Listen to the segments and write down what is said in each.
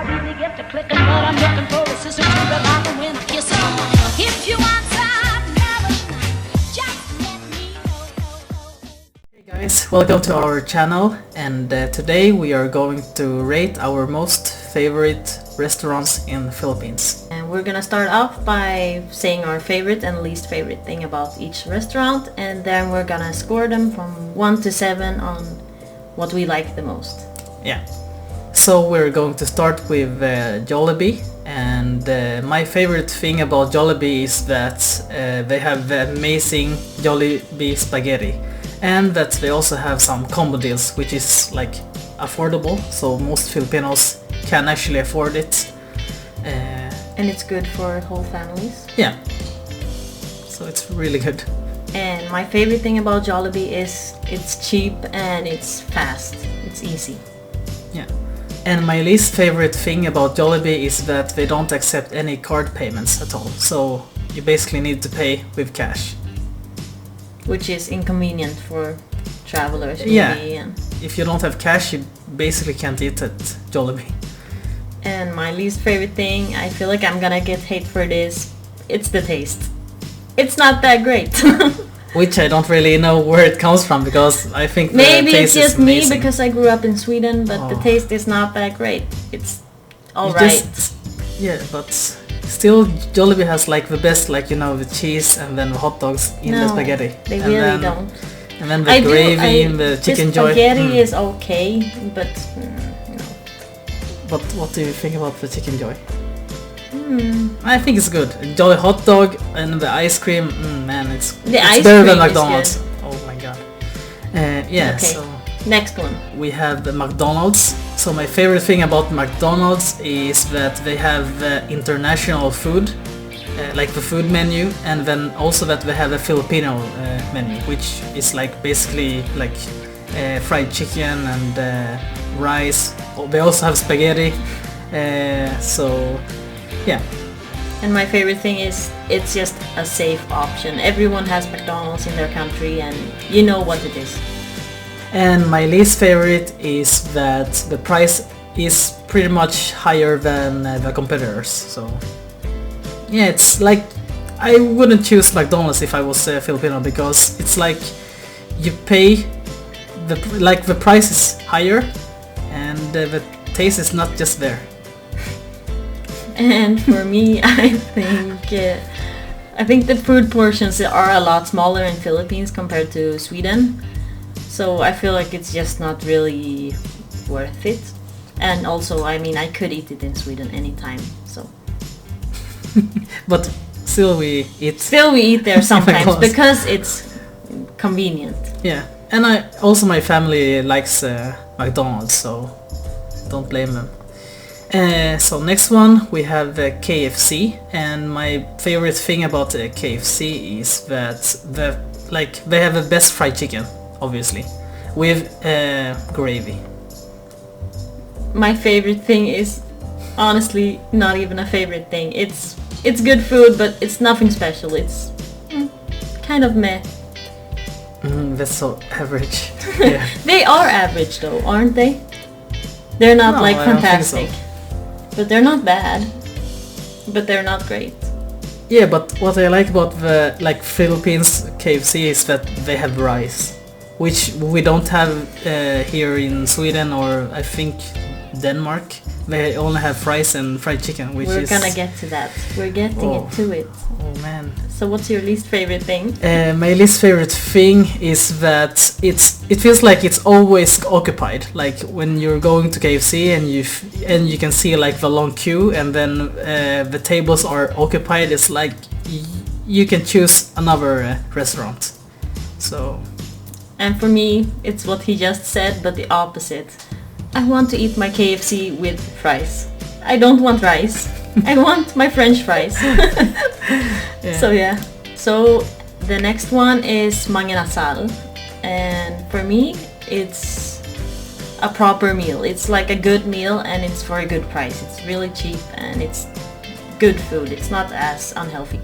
I really get to clicking, but I'm looking for a sister to revive and win a kiss. If you want some heaven, just let me know. Hey guys, welcome to our channel, and today we are going to rate our most favorite restaurants in the Philippines. And we're gonna start off by saying our favorite and least favorite thing about each restaurant, and then we're gonna score them from 1 to 7 on what we like the most. Yeah. So we're going to start with Jollibee, and my favorite thing about Jollibee is that they have amazing Jollibee spaghetti, and that they also have some combo deals, which is like affordable, so most Filipinos can actually afford it. And it's good for whole families. Yeah, so it's really good. And my favorite thing about Jollibee is it's cheap and it's fast. It's easy. Yeah. And my least favorite thing about Jollibee is that they don't accept any card payments at all. So you basically need to pay with cash. Which is inconvenient for travelers. Yeah. Maybe, and If you don't have cash, you basically can't eat at Jollibee. And my least favorite thing, I feel like I'm gonna get hate for this, it's the taste. It's not that great. Which I don't really know where it comes from, because I think Maybe the it's taste just is me amazing. because I grew up in Sweden, but the Oh. taste is not that great. It's You alright. Yeah, but still Jollibee has like the best, like, you know, the cheese and then the hot dogs in the spaghetti. They And really then, don't. And then the gravy and the chicken joy. spaghetti is okay, but no. But what do you think about the chicken joy? I think it's good. Jolly hot dog and the ice cream, man, it's ice better than cream is McDonald's. Oh my god. Yeah, Okay. so Next one. we have the McDonald's. So my favorite thing about McDonald's is that they have international food, like the food menu, and then also that they have a Filipino menu, which is like basically like fried chicken and rice. They also have spaghetti. So yeah. And my favorite thing is it's just a safe option. Everyone has McDonald's in their country and you know what it is. And my least favorite is that the price is pretty much higher than the competitors. So yeah, it's like I wouldn't choose McDonald's if I was Filipino, because it's like you pay the price is higher and the taste is not just there. And for me, I think the food portions are a lot smaller in Philippines compared to Sweden. So I feel like it's just not really worth it. And also, I mean, I could eat it in Sweden anytime. So But still we eat. still we eat there sometimes McDonald's. because it's convenient. Yeah, and my family likes McDonald's, so don't blame them. So next one we have the KFC, and my favorite thing about the KFC is that they have the best fried chicken, obviously, with gravy. My favorite thing is honestly not even a favorite thing. It's good food, but it's nothing special. It's kind of meh. That's so average. Yeah. They are average though, aren't they? They're not No, like I don't think fantastic. so. But they're not bad. But they're not great. Yeah, but what I like about the Philippines KFC is that they have rice, which we don't have here in Sweden, or I think Denmark. They only have fries and fried chicken, which We're is... gonna get to that. We're getting Oh. to it. Oh man. So what's your least favorite thing? My least favorite thing is that it feels like it's always occupied. Like when you're going to KFC and you can see like the long queue, and then the tables are occupied. It's like you can choose another restaurant. So And for me, it's what he just said, but the opposite. I want to eat my KFC with fries. I don't want rice. I want my French fries. yeah. So yeah. So the next one is Mang Inasal. And for me, it's a proper meal. It's like a good meal and it's for a good price. It's really cheap and it's good food. It's not as unhealthy.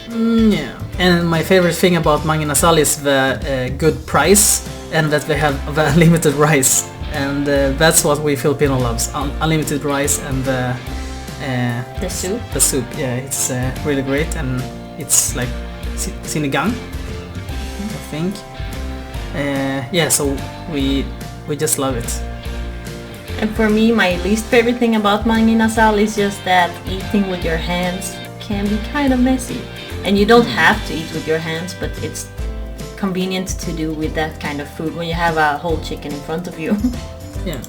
Yeah. And my favorite thing about Mang Inasal is the good price, and that they have the unlimited rice. and that's what we Filipino loves: unlimited rice and The soup. the soup. Yeah, it's really great, and it's like sinigang, I think. Yeah, so we just love it. And for me, my least favorite thing about Mang Inasal is just that eating with your hands can be kind of messy. And you don't have to eat with your hands, but it's convenient to do with that kind of food when you have a whole chicken in front of you. Yeah.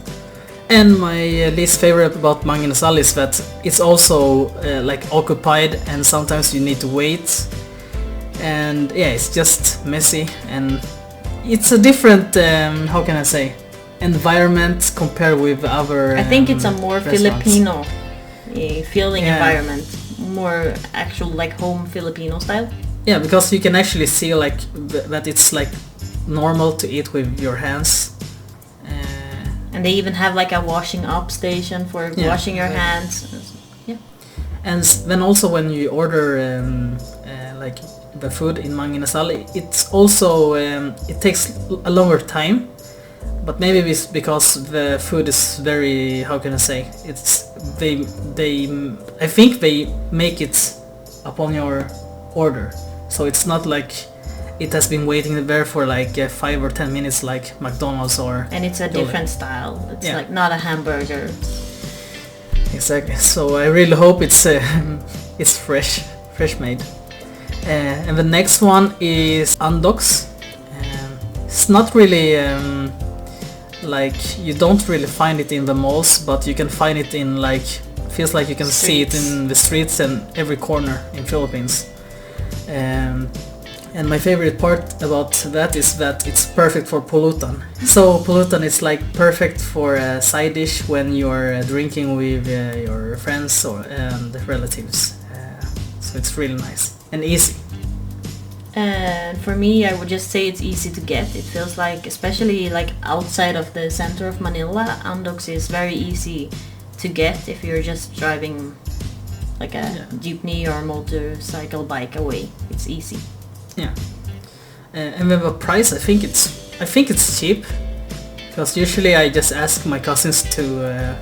And my least favorite about Mang Inasal is that it's also like occupied, and sometimes you need to wait. And yeah, it's just messy, and it's a different, how can I say, environment compared with other I think it's a more restaurants. Filipino feeling Yeah. environment. More actual like home Filipino style. Yeah, because you can actually see like that it's like normal to eat with your hands. And they even have like a washing up station for Yeah. washing your hands. Yeah. And then also when you order like the food in Mang Inasal, it's also it takes a longer time, but maybe it's because the food is very, how can I say, it's they I think they make it upon your order, so it's not like it has been waiting there for like 5 or 10 minutes like McDonald's or And it's a Jollibee. different style. It's Yeah. like not a hamburger. Exactly. So I really hope it's it's fresh made. And the next one is Andoks. It's not really like, you don't really find it in the malls, but you can find it in like, feels like you can see it in the streets and every corner in Philippines. And my favorite part about that is that it's perfect for pulutan. So pulutan is like perfect for a side dish when you're drinking with your friends and relatives. So it's really nice and easy. And for me, I would just say it's easy to get. It feels like, especially like outside of the center of Manila, Andoks is very easy to get if you're just driving like a jeepney or motorcycle bike away. It's easy. Yeah. And then the price, I think it's cheap, because usually I just ask my cousins to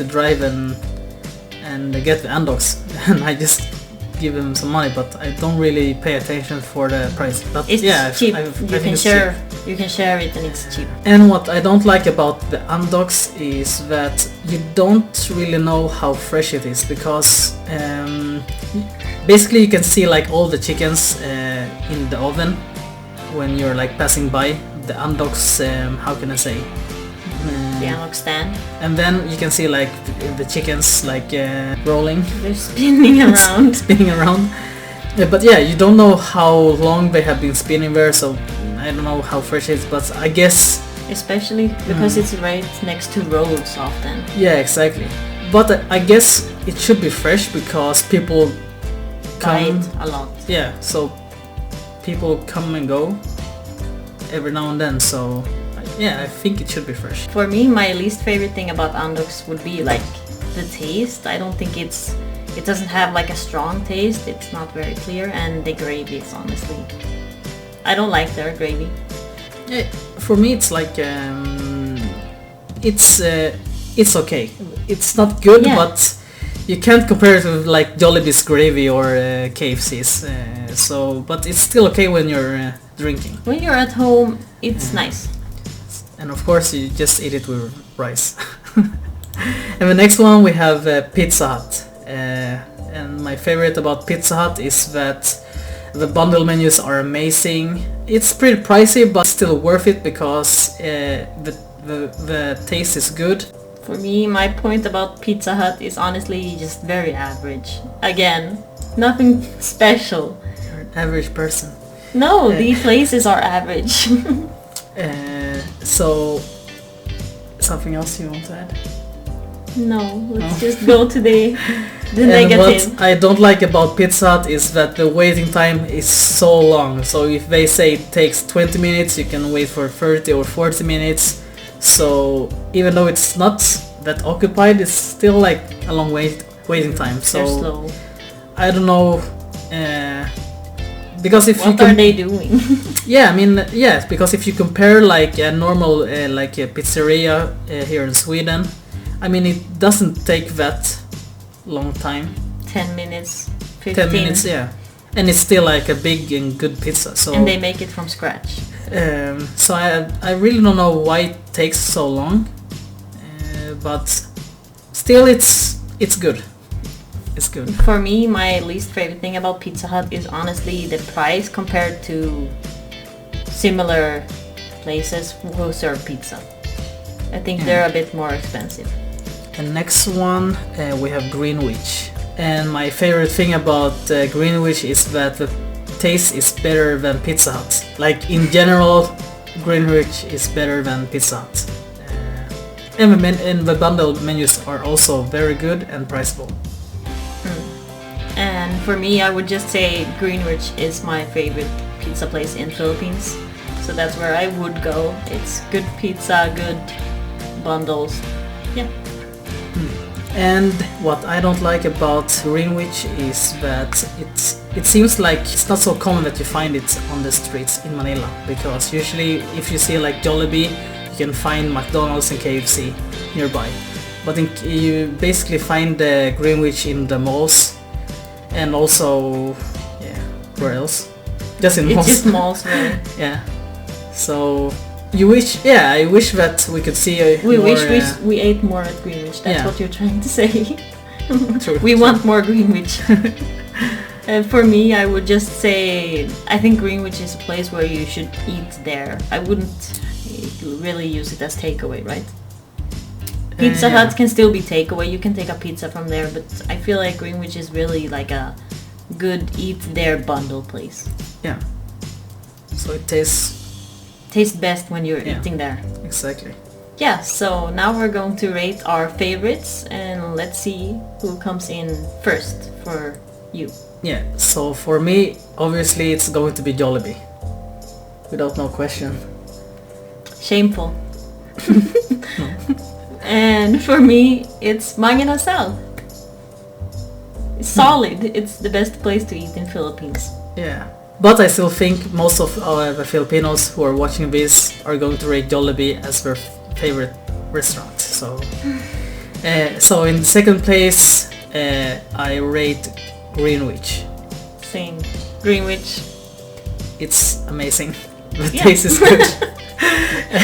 drive and get the Andoks, and I just give them some money, but I don't really pay attention for the price. But It's yeah, cheap. I You think can it's share. cheap. You can share it, and it's cheap. And what I don't like about the Andoks is that you don't really know how fresh it is, because basically you can see like all the chickens in the oven when you're like passing by the Andoks, how can I say, The Andoks stand. and then you can see like the chickens like rolling, They're spinning around. spinning around. But yeah, you don't know how long they have been spinning there, so I don't know how fresh it is, but I guess Especially because it's right next to roads often. yeah, exactly. But I guess it should be fresh because people Buy come. it a lot. Yeah, so people come and go every now and then, so yeah, I think it should be fresh. For me, my least favorite thing about Andoks would be like the taste. I don't think it doesn't have like a strong taste. It's not very clear, and the gravy is honestly, I don't like their gravy. Yeah, for me it's like it's okay. It's not good, Yeah. but you can't compare it with like Jollibee's gravy or KFC's. So, but it's still okay when you're drinking. When you're at home, it's nice. And of course you just eat it with rice. And the next one we have Pizza Hut. And my favorite about Pizza Hut is that the bundle menus are amazing. It's pretty pricey, but still worth it because the taste is good. For me, my point about Pizza Hut is honestly just very average. Again, nothing special. You're an average person. No, these places are average. So, something else you want to add? No, let's just go to the And negative. what I don't like about Pizza Hut is that the waiting time is so long. So if they say it takes 20 minutes, you can wait for 30 or 40 minutes. So even though it's not that occupied, it's still like a long waiting time. They're So slow. I don't know. because if What are they doing? Yeah, I mean, yeah, because if you compare like a normal like a pizzeria here in Sweden, I mean it doesn't take that long time. 10 minutes, 15. 10 minutes, yeah, and it's still like a big and good pizza. So And they make it from scratch. so I really don't know why it takes so long, but still it's good. It's good. For me, my least favorite thing about Pizza Hut is honestly the price compared to similar places who serve pizza. I think they're a bit more expensive. And next one we have Greenwich. And my favorite thing about Greenwich is that the taste is better than Pizza Hut. Like in general, Greenwich is better than Pizza Hut. And the bundle menus are also very good and priceable. And for me, I would just say Greenwich is my favorite pizza place in Philippines. So that's where I would go. It's good pizza, good bundles. Yeah. And what I don't like about Greenwich is that it seems like it's not so common that you find it on the streets in Manila, because usually if you see like Jollibee, you can find McDonald's and KFC nearby. But you basically find the Greenwich in the malls, and also, yeah, where else? Just in malls. It's just malls, right? Yeah. So I wish that we could see We more, wish we ate more at Greenwich. That's yeah. what you're trying to say. True, We true. want more Greenwich. For me, I would just say I think Greenwich is a place where you should eat there. I wouldn't really use it as takeaway, right? Pizza yeah. Hut can still be takeaway. You can take a pizza from there, but I feel like Greenwich is really like a good eat there bundle place. Yeah. So it tastes Tastes best when you're Yeah. eating there. exactly. Yeah, so now we're going to rate our favorites and let's see who comes in first for you. Yeah. So for me, obviously, it's going to be Jollibee, without no question. Shameful. And for me, it's Mang Inasal. It's solid. It's the best place to eat in Philippines. Yeah. But I still think most of the Filipinos who are watching this are going to rate Jollibee as their favorite restaurant. So, so in second place, I rate Greenwich. Same. Greenwich. It's amazing. The Yeah. taste is good.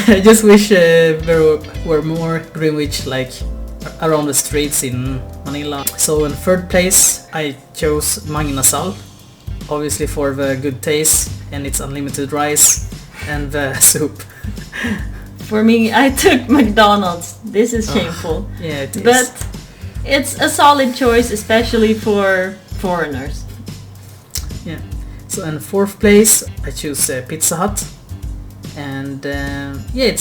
I just wish there were more Greenwich like around the streets in Manila. So in third place, I chose Mang Inasal. Obviously for the good taste and its unlimited rice and the soup. For me, I took McDonald's. This is shameful. Yeah, it is. But it's a solid choice, especially for foreigners. Yeah. So in fourth place, I choose Pizza Hut, and yeah,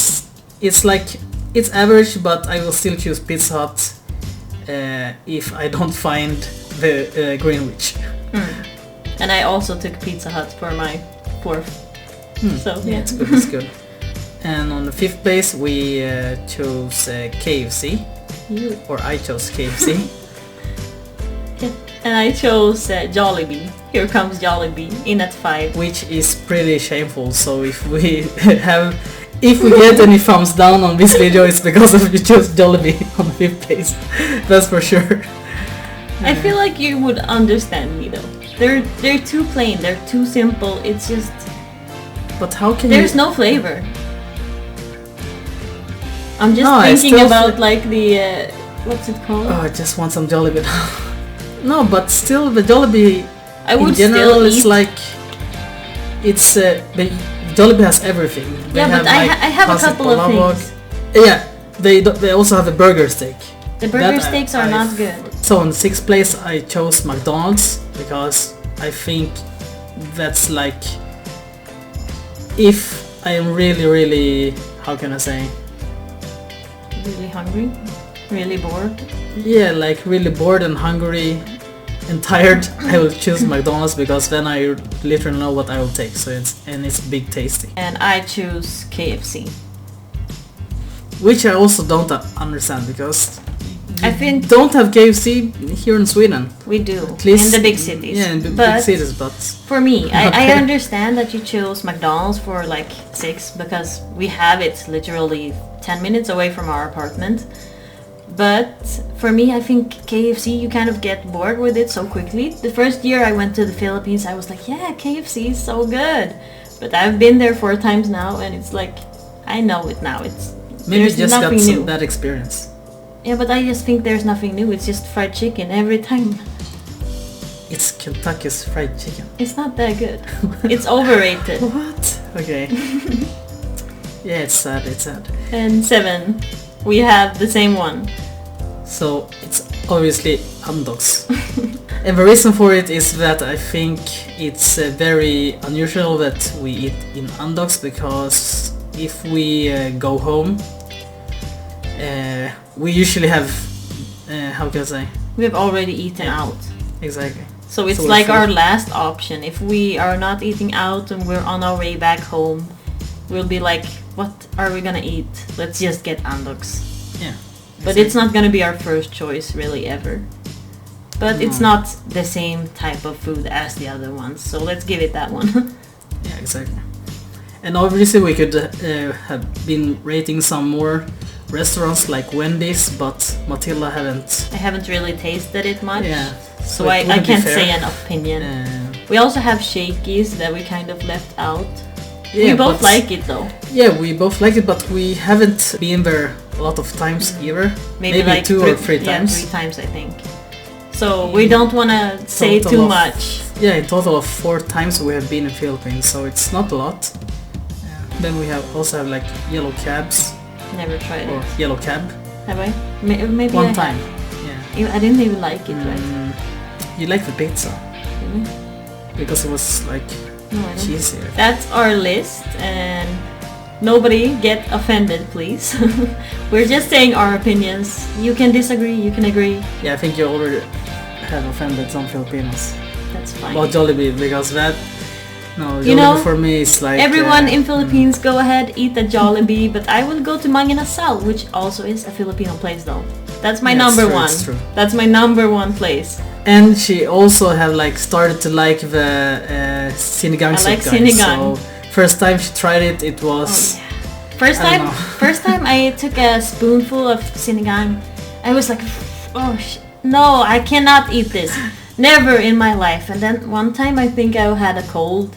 it's like it's average, but I will still choose Pizza Hut if I don't find the Greenwich. And I also took Pizza Hut for my fourth. So Yeah, it's good. It's good. And on the fifth place, we chose KFC, You. or I chose KFC. Yeah. And I chose Jollibee. Here comes Jollibee in at 5. Which is pretty shameful. So if we get any thumbs down on this video, it's because of you chose Jollibee on the fifth place. That's for sure. I feel like you would understand me though. They're too plain. They're too simple. It's just But how can there's you? no flavor. I'm just No, I thinking still about feel- like the what's it called? Oh, I just want some Jollibee now. No, but still, the Jollibee I would in general still is eat. like it's Jollibee has everything. They Yeah, but I have a Classic couple of Palabok. things. Yeah, they also have the burger steak. The burger That steaks are not good. So in sixth place, I chose McDonald's because I think that's like if I am really, how can I say? Really hungry, really bored. Yeah, like really bored and hungry and tired, I will choose McDonald's because then I literally know what I will take. So it's big tasty. And I choose KFC. Which I also don't understand because I think don't have KFC here in Sweden. we do At least in the big cities. Yeah, in big But cities, but for me, I Okay. understand that you chose McDonald's for like 6 because we have it literally 10 minutes away from our apartment. But for me, I think KFC, you kind of get bored with it so quickly. The first year I went to the Philippines, I was like, yeah, KFC is so good. But I've been there 4 times now, and it's like, I know it now. It's maybe there's just got nothing some new. bad experience. Yeah, but I just think there's nothing new. It's just fried chicken every time. It's Kentucky's fried chicken. It's not that good. It's overrated. What? Okay. Yeah, it's sad. It's sad. And 7, we have the same one. So it's obviously Andoks. And the reason for it is that I think it's very unusual that we eat in Andoks, because if we go home, we usually have, how can I say? We've already eaten Yeah. out. Exactly. So it's So we're like full. our last option. If we are not eating out and we're on our way back home, we'll be like, what are we gonna eat? Let's just get Andoks. Yeah. But it's not gonna be our first choice really ever. But it's No. not the same type of food as the other ones, so let's give it that one. Yeah, exactly. And obviously we could have been rating some more restaurants like Wendy's, but Matilda haven't. I haven't really tasted it much, Yeah. so it I wouldn't be can't fair. say an opinion. We also have Shakey's that we kind of left out. Yeah, we both but- like it though. Yeah, we both like it, but we haven't been there a lot of times either. Maybe like 2 or 3 Yeah, times. 3 times I think. So we don't want to say Total too of- much. Yeah, in total of 4 times we have been in Philippines, so it's not a lot. Then we also have like yellow cabs Never tried or it. yellow cab. Have I? Maybe One I time. have. Yeah. I didn't even like it, right? You like the pizza Really? because it was like No, I don't. cheesy. That's our list, and nobody get offended, please. We're just saying our opinions. You can disagree, you can agree. Yeah, I think you already have offended some Filipinos That's fine. about Jollibee, because that. No, You Jollibee know, for me is like Everyone in Philippines, go ahead, eat a Jollibee, but I will go to Mang Inasal, which also is a Filipino place though. That's my Yeah, it's number true, one. it's true. That's my number one place. And she also have like started to like the sinigang I like soup, guys. sinigang. So first time she tried it, it was First I time, don't know. first time I took a spoonful of sinigang, I was like, oh no, I cannot eat this. Never in my life. And then one time I think I had a cold.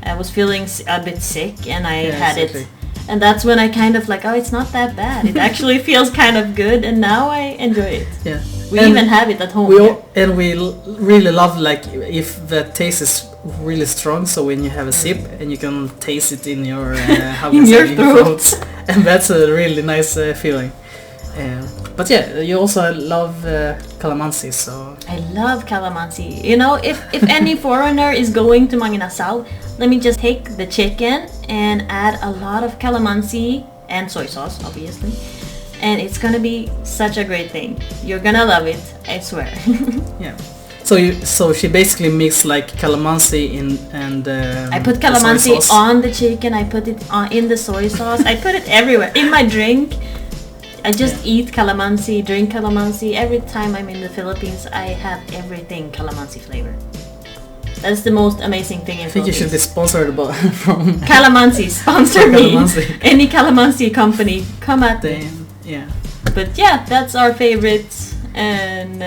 I was feeling a bit sick and I Yeah, had exactly. it. And that's when I kind of like, oh, it's not that bad. It actually feels kind of good, and now I enjoy it. yeah. We And even have it at home. we here. all, and we really love like if the taste is really strong. So when you have a sip and you can taste it in your how In we your say, throat. and that's a really nice feeling. But yeah, you also love calamansi, so I love calamansi. You know, if any foreigner is going to Mang Inasal, let me just take the chicken and add a lot of calamansi and soy sauce, obviously. And it's gonna be such a great thing. You're gonna love it, I swear. yeah. So she basically mixed like calamansi in and I put the soy calamansi sauce. on the chicken, I put it in the soy sauce, I put it everywhere. In my drink, I just eat calamansi, drink calamansi. Every time I'm in the Philippines, I have everything calamansi flavor. That's the most amazing thing in I think you should Philippines. be sponsored from Calamansi, sponsor me. Calamansi. Any calamansi company, come at me. them. Yeah. But yeah, that's our favorites and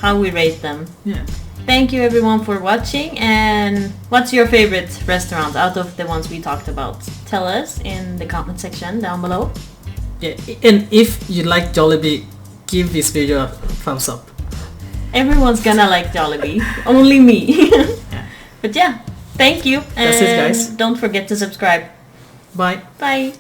how we rate them. Yeah. Thank you everyone for watching, and what's your favorite restaurant out of the ones we talked about? Tell us in the comment section down below. Yeah. And if you like Jollibee, give this video a thumbs up. Everyone's gonna like Jollibee, only me. But yeah, thank you. That's it, and guys. Don't forget to subscribe. Bye. Bye.